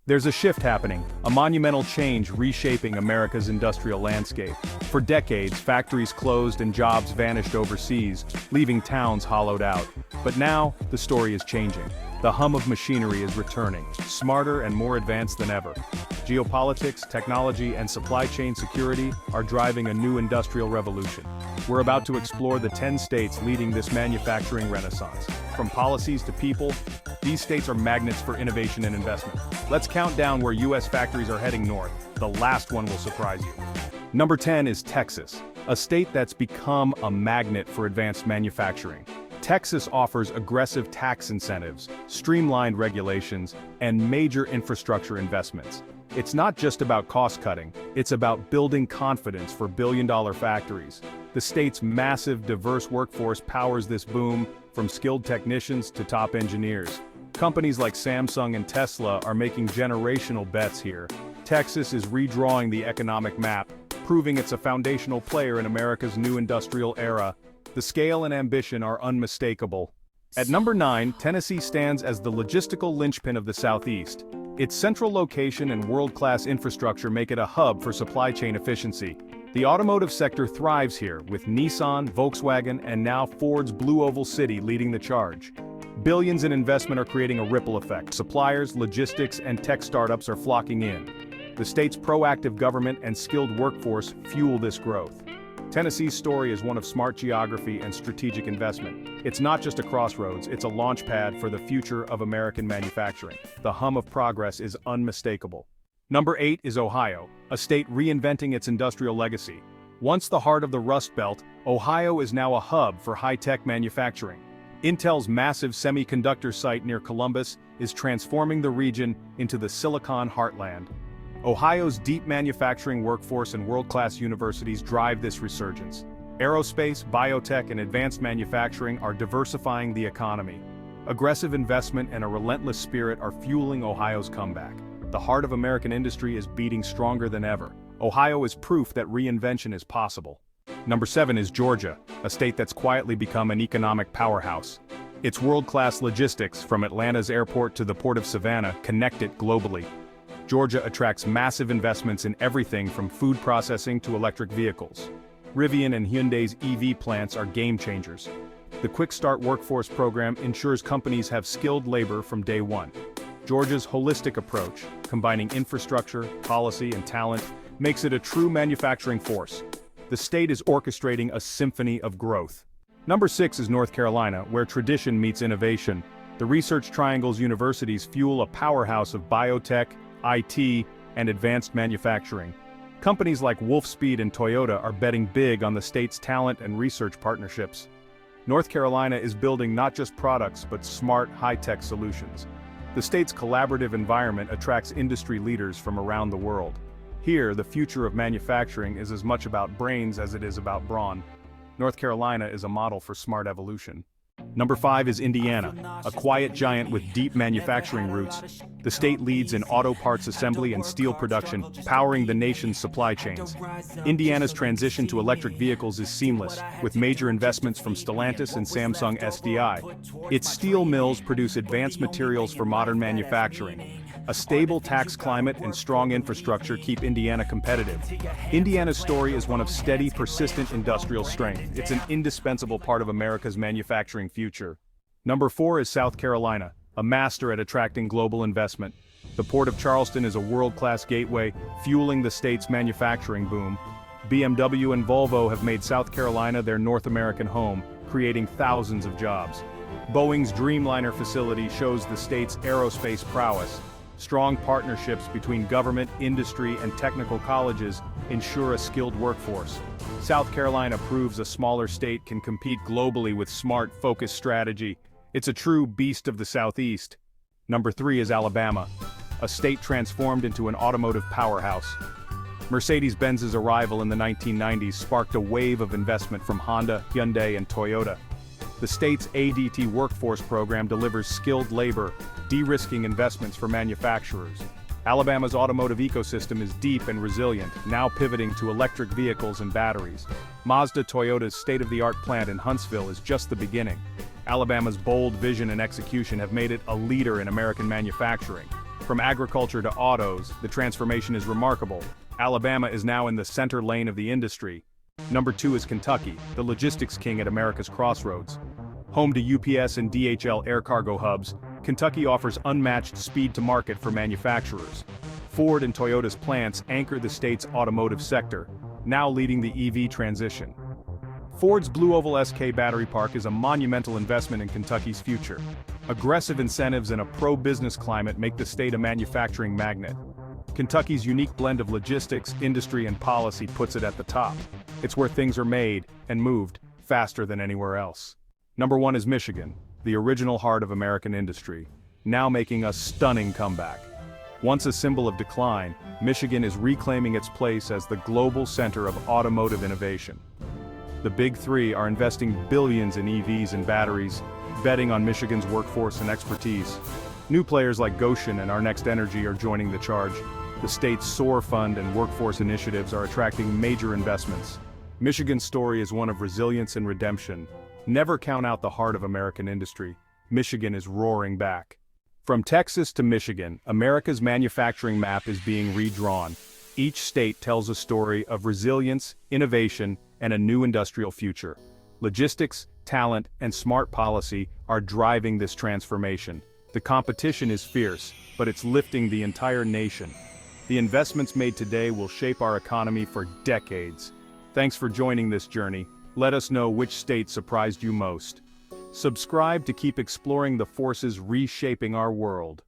There's a shift happening, a monumental change reshaping America's industrial landscape. For decades, factories closed and jobs vanished overseas, leaving towns hollowed out. But now, the story is changing. The hum of machinery is returning, smarter and more advanced than ever. Geopolitics, technology, and supply chain security are driving a new industrial revolution. We're about to explore the 10 states leading this manufacturing renaissance. From policies to people, these states are magnets for innovation and investment. Let's count down where U.S. factories are heading north. The last one will surprise you. Number 10 is Texas, a state that's become a magnet for advanced manufacturing. Texas offers aggressive tax incentives, streamlined regulations, and major infrastructure investments. It's not just about cost-cutting, it's about building confidence for billion-dollar factories. The state's massive, diverse workforce powers this boom, from skilled technicians to top engineers. Companies like Samsung and Tesla are making generational bets here. Texas is redrawing the economic map, proving it's a foundational player in America's new industrial era. The scale and ambition are unmistakable. At number 9, Tennessee stands as the logistical linchpin of the Southeast. Its central location and world-class infrastructure make it a hub for supply chain efficiency. The automotive sector thrives here, with Nissan, Volkswagen, and now Ford's Blue Oval City leading the charge. Billions in investment are creating a ripple effect. Suppliers, logistics, and tech startups are flocking in. The state's proactive government and skilled workforce fuel this growth. Tennessee's story is one of smart geography and strategic investment. It's not just a crossroads, it's a launchpad for the future of American manufacturing. The hum of progress is unmistakable. Number 8 is Ohio, a state reinventing its industrial legacy. Once the heart of the Rust Belt, Ohio is now a hub for high-tech manufacturing. Intel's massive semiconductor site near Columbus is transforming the region into the Silicon Heartland. Ohio's deep manufacturing workforce and world-class universities drive this resurgence. Aerospace, biotech, and advanced manufacturing are diversifying the economy. Aggressive investment and a relentless spirit are fueling Ohio's comeback. The heart of American industry is beating stronger than ever. Ohio is proof that reinvention is possible. Number 7 is Georgia, a state that's quietly become an economic powerhouse. Its world-class logistics, from Atlanta's airport to the port of Savannah, connect it globally. Georgia attracts massive investments in everything from food processing to electric vehicles. Rivian and Hyundai's EV plants are game changers. The Quick Start Workforce program ensures companies have skilled labor from day one. Georgia's holistic approach, combining infrastructure, policy, and talent, makes it a true manufacturing force. The state is orchestrating a symphony of growth. Number 6 is North Carolina, where tradition meets innovation. The Research Triangle's universities fuel a powerhouse of biotech, IT, and advanced manufacturing. Companies like Wolfspeed and Toyota are betting big on the state's talent and research partnerships. North Carolina is building not just products but smart, high-tech solutions. The state's collaborative environment attracts industry leaders from around the world. Here, the future of manufacturing is as much about brains as it is about brawn. North Carolina is a model for smart evolution. Number 5 is Indiana, a quiet giant with deep manufacturing roots. The state leads in auto parts assembly and steel production, powering the nation's supply chains. Indiana's transition to electric vehicles is seamless, with major investments from Stellantis and Samsung SDI. Its steel mills produce advanced materials for modern manufacturing. A stable tax climate and strong infrastructure keep Indiana competitive. Indiana's story is one of steady, persistent industrial strength. It's an indispensable part of America's manufacturing future. Number 4 is South Carolina, a master at attracting global investment. The Port of Charleston is a world-class gateway, fueling the state's manufacturing boom. BMW and Volvo have made South Carolina their North American home, creating thousands of jobs. Boeing's Dreamliner facility shows the state's aerospace prowess. Strong partnerships between government, industry, and technical colleges ensure a skilled workforce. South Carolina proves a smaller state can compete globally with smart, focused strategy. It's a true beast of the Southeast. Number 3 is Alabama, a state transformed into an automotive powerhouse. Mercedes-Benz's arrival in the 1990s sparked a wave of investment from Honda, Hyundai, and Toyota. The state's ADT workforce program delivers skilled labor, de-risking investments for manufacturers. Alabama's automotive ecosystem is deep and resilient, now pivoting to electric vehicles and batteries. Mazda Toyota's state-of-the-art plant in Huntsville is just the beginning. Alabama's bold vision and execution have made it a leader in American manufacturing. From agriculture to autos, the transformation is remarkable. Alabama is now in the center lane of the industry. Number 2 is Kentucky, the logistics king at America's crossroads. Home to UPS and DHL air cargo hubs, Kentucky offers unmatched speed to market for manufacturers. Ford and Toyota's plants anchor the state's automotive sector, now leading the EV transition. Ford's Blue Oval SK battery park is a monumental investment in Kentucky's future. Aggressive incentives and a pro-business climate make the state a manufacturing magnet. Kentucky's unique blend of logistics, industry, and policy puts it at the top. It's where things are made and moved faster than anywhere else. Number 1 is Michigan, the original heart of American industry, now making a stunning comeback. Once a symbol of decline, Michigan is reclaiming its place as the global center of automotive innovation. The Big Three are investing billions in EVs and batteries, betting on Michigan's workforce and expertise. New players like Gotion and Our Next Energy are joining the charge. The state's SOAR Fund and workforce initiatives are attracting major investments. Michigan's story is one of resilience and redemption. Never count out the heart of American industry. Michigan is roaring back. From Texas to Michigan, America's manufacturing map is being redrawn. Each state tells a story of resilience, innovation, and a new industrial future. Logistics, talent, and smart policy are driving this transformation. The competition is fierce, but it's lifting the entire nation. The investments made today will shape our economy for decades. Thanks for joining this journey. Let us know which state surprised you most. Subscribe to keep exploring the forces reshaping our world.